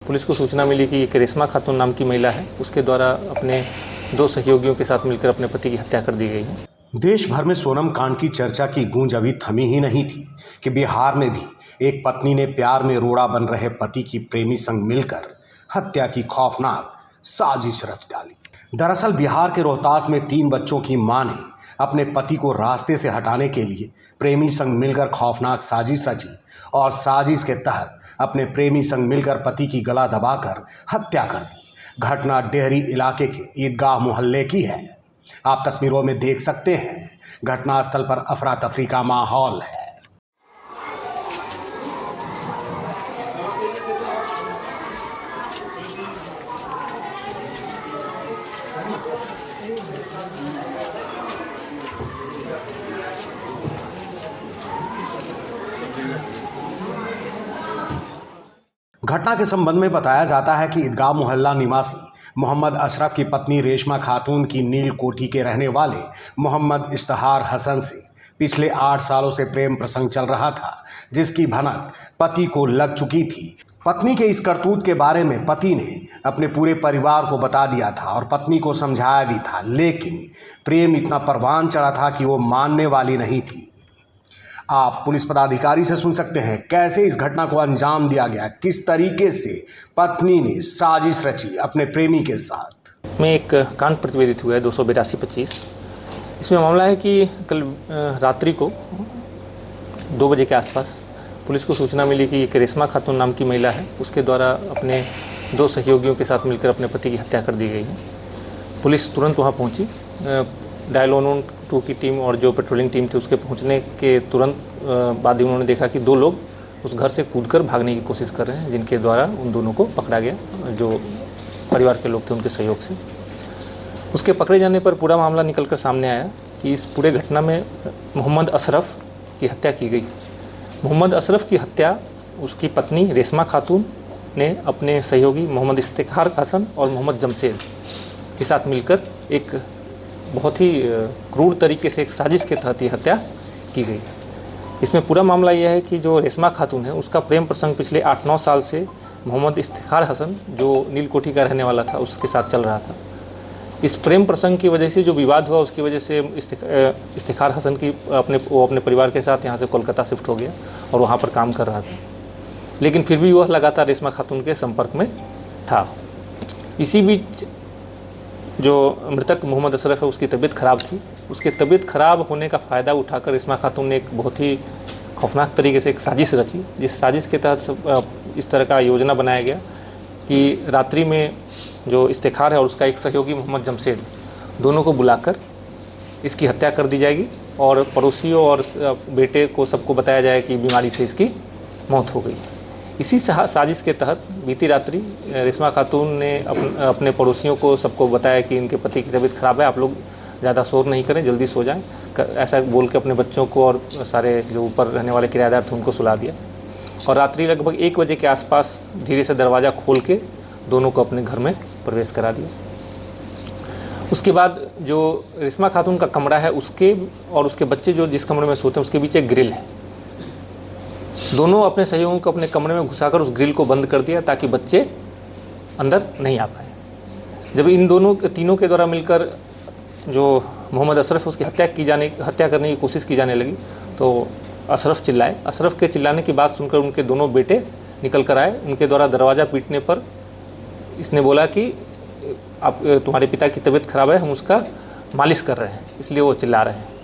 Police को सूचना मिली कि एक रेशमा खातून नाम की महिला है, उसके द्वारा अपने 2 सहयोगियों के साथ मिलकर अपने पति की हत्या कर दी गई है। देश भर में सोनम कांड की चर्चा की गूंज अभी थमी ही नहीं थी कि बिहार में भी एक पत्नी ने प्यार में रोड़ा बन रहे पति की प्रेमी संग मिलकर हत्या की खौफनाक साजिश रच डाली। दरअसल बिहार के रोहतास में 3 बच्चों की मां ने अपने पति को रास्ते से हटाने के लिए प्रेमी संग मिलकर खौफनाक साजिश रची और साजिश के तहत अपने प्रेमी संग मिलकर पति की गला दबाकर हत्या कर दी। घटना डेहरी इलाके के ईदगाह मोहल्ले की है। आप तस्वीरों में देख सकते हैं, घटनास्थल पर अफरा तफरी का माहौल है। घटना के संबंध में बताया जाता है कि ईदगाह मोहल्ला निवासी मोहम्मद अशरफ की पत्नी रेशमा खातून की नील कोठी के रहने वाले मोहम्मद इश्तिहार हसन से पिछले 8 सालों से प्रेम प्रसंग चल रहा था, जिसकी भनक पति को लग चुकी थी। पत्नी के इस करतूत के बारे में पति ने अपने पूरे परिवार को बता दिया था और पत्नी को समझाया भी था, लेकिन प्रेम इतना परवान चढ़ा था कि वो मानने वाली नहीं थी। आप पुलिस पदाधिकारी से सुन सकते हैं कैसे इस घटना को अंजाम दिया गया, किस तरीके से पत्नी ने साजिश रची अपने प्रेमी के साथ। में एक कांड प्रतिवेदित हुआ है 282-25। इसमें मामला है कि कल रात्रि को 2 बजे के आसपास पुलिस को सूचना मिली कि एक रेशमा खातून नाम की महिला है, उसके द्वारा अपने 2 सहयोगियों के साथ मिलकर अपने पति की हत्या कर दी गई है। पुलिस तुरंत वहाँ पहुँची। डायल 112 की टीम और जो पेट्रोलिंग टीम थी उसके पहुंचने के तुरंत बाद ही उन्होंने देखा कि 2 लोग उस घर से कूदकर भागने की कोशिश कर रहे हैं, जिनके द्वारा उन दोनों को पकड़ा गया, जो परिवार के लोग थे उनके सहयोग से। उसके पकड़े जाने पर पूरा मामला निकलकर सामने आया कि इस पूरे घटना में मोहम्मद अशरफ की हत्या की गई। मोहम्मद अशरफ की हत्या उसकी पत्नी रेशमा खातून ने अपने सहयोगी मोहम्मद इश्तिहार हसन और मोहम्मद जमशेद के साथ मिलकर एक बहुत ही क्रूर तरीके से एक साजिश के तहत ये हत्या की गई। इसमें पूरा मामला यह है कि जो रेशमा खातून है उसका प्रेम प्रसंग पिछले 8-9 साल से मोहम्मद इश्तिहार हसन, जो नील कोठी का रहने वाला था, उसके साथ चल रहा था। इस प्रेम प्रसंग की वजह से जो विवाद हुआ, उसकी वजह से इश्तिहार हसन की अपने परिवार के साथ यहाँ से कोलकाता शिफ्ट हो गया और वहाँ पर काम कर रहा था, लेकिन फिर भी वह लगातार रेशमा खातून के संपर्क में था। इसी बीच जो मृतक मोहम्मद अशरफ है उसकी तबीयत ख़राब थी। उसकी तबीयत ख़राब होने का फ़ायदा उठाकर रेशमा खातून ने एक बहुत ही खौफनाक तरीके से एक साजिश रची, जिस साजिश के तहत इस तरह का योजना बनाया गया कि रात्रि में जो इश्तिहार है और उसका एक सहयोगी मोहम्मद जमशेद, दोनों को बुलाकर इसकी हत्या कर दी जाएगी और पड़ोसियों और बेटे को सबको बताया जाए कि बीमारी से इसकी मौत हो गई। इसी साजिश के तहत बीती रात्रि रेशमा खातून ने अपने पड़ोसियों को सबको बताया कि इनके पति की तबीयत ख़राब है, आप लोग ज़्यादा शोर नहीं करें, जल्दी सो जाएं, ऐसा बोल के अपने बच्चों को और सारे जो ऊपर रहने वाले किराएदार थे उनको सुला दिया और रात्रि लगभग 1 बजे के आसपास धीरे से दरवाज़ा खोल के दोनों को अपने घर में प्रवेश करा दिया। उसके बाद जो रेशमा खातून का कमरा है, उसके और उसके बच्चे जो जिस कमरे में सोते हैं उसके बीच एक ग्रिल है। दोनों अपने सहयोगियों को अपने कमरे में घुसाकर उस ग्रिल को बंद कर दिया ताकि बच्चे अंदर नहीं आ पाए। जब इन तीनों के द्वारा मिलकर जो मोहम्मद अशरफ उसकी हत्या करने की कोशिश की जाने लगी तो अशरफ चिल्लाए। अशरफ के चिल्लाने की बात सुनकर उनके दोनों बेटे निकल कर आए। उनके द्वारा दरवाज़ा पीटने पर इसने बोला कि आप तुम्हारे पिता की तबीयत ख़राब है, हम उसका मालिश कर रहे हैं, इसलिए वो चिल्ला रहे हैं।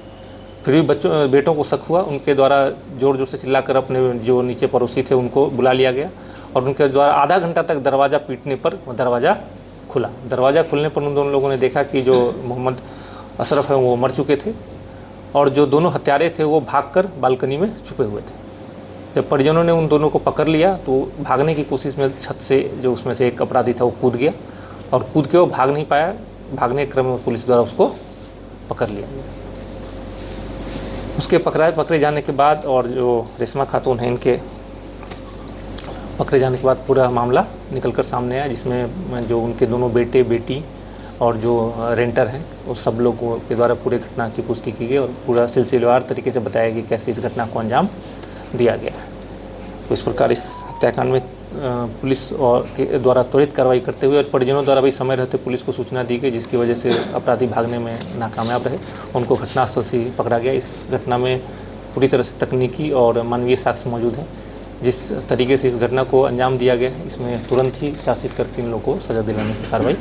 फिर भी बेटों को शक हुआ, उनके द्वारा ज़ोर ज़ोर से चिल्लाकर अपने जो नीचे पड़ोसी थे उनको बुला लिया गया और उनके द्वारा आधा घंटा तक दरवाज़ा पीटने पर दरवाज़ा खुला। दरवाज़ा खुलने पर उन दोनों लोगों ने देखा कि जो मोहम्मद अशरफ है वो मर चुके थे और जो दोनों हत्यारे थे वो भागकर बालकनी में छुपे हुए थे। जब परिजनों ने उन दोनों को पकड़ लिया तो भागने की कोशिश में छत से जो उसमें से एक अपराधी था वो कूद गया और कूद के वो भाग नहीं पाया। भागने के क्रम में पुलिस द्वारा उसको पकड़ लिया गया। उसके पकड़े जाने के बाद और जो रेशमा खातून है इनके पकड़े जाने के बाद पूरा मामला निकलकर सामने आया, जिसमें जो उनके दोनों बेटे बेटी और जो रेंटर हैं वो सब लोगों के द्वारा पूरे घटना की पुष्टि की गई और पूरा सिलसिलेवार तरीके से बताया कि कैसे इस घटना को अंजाम दिया गया है। तो इस प्रकार इस हत्याकांड में पुलिस और के द्वारा त्वरित कार्रवाई करते हुए और परिजनों द्वारा भी समय रहते पुलिस को सूचना दी गई, जिसकी वजह से अपराधी भागने में नाकामयाब रहे। उनको घटनास्थल से पकड़ा गया। इस घटना में पूरी तरह से तकनीकी और मानवीय साक्ष्य मौजूद हैं। जिस तरीके से इस घटना को अंजाम दिया गया, इसमें तुरंत ही चार्जशीट करके इन लोगों को सजा दिलाने की कार्रवाई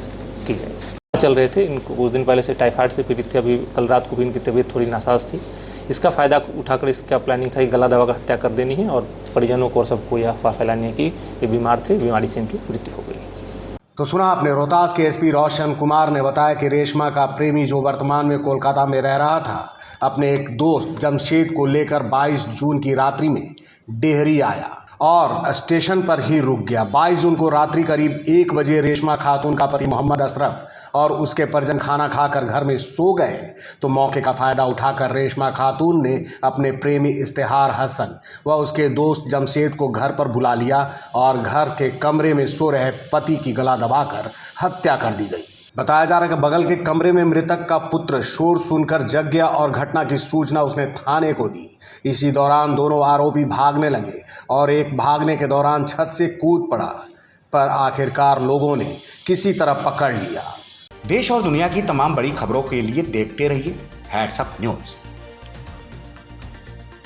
की जाएगी। चल रहे थे, इनको कुछ दिन पहले से टाइफाइड से पीड़ित थे। अभी कल रात को भी इनकी तबीयत थोड़ी नासाज थी। इसका फ़ायदा उठाकर इसका प्लानिंग था कि गला दबाकर हत्या कर देनी है और परिजनों को और सबको यह अफवाह फैलानी है कि ये बीमार थे, बीमारी से इनकी मृत्यु हो गई। तो सुना आपने, रोहतास के एसपी रोशन कुमार ने बताया कि रेशमा का प्रेमी, जो वर्तमान में कोलकाता में रह रहा था, अपने एक दोस्त जमशेद को लेकर 22 जून की रात्रि में डेहरी आया और स्टेशन पर ही रुक गया। 22 जून को रात्रि करीब 1 बजे रेशमा खातून का पति मोहम्मद अशरफ और उसके परिजन खाना खाकर घर में सो गए तो मौके का फ़ायदा उठाकर रेशमा खातून ने अपने प्रेमी इश्तिहार हसन व उसके दोस्त जमशेद को घर पर बुला लिया और घर के कमरे में सो रहे पति की गला दबाकर हत्या कर दी गई। बताया जा रहा है कि बगल के कमरे में मृतक का पुत्र शोर सुनकर जग गया और घटना की सूचना उसने थाने को दी। इसी दौरान दोनों आरोपी भागने लगे और एक भागने के दौरान छत से कूद पड़ा, पर आखिरकार लोगों ने किसी तरह पकड़ लिया। देश और दुनिया की तमाम बड़ी खबरों के लिए देखते रहिए हैट्स अप न्यूज़।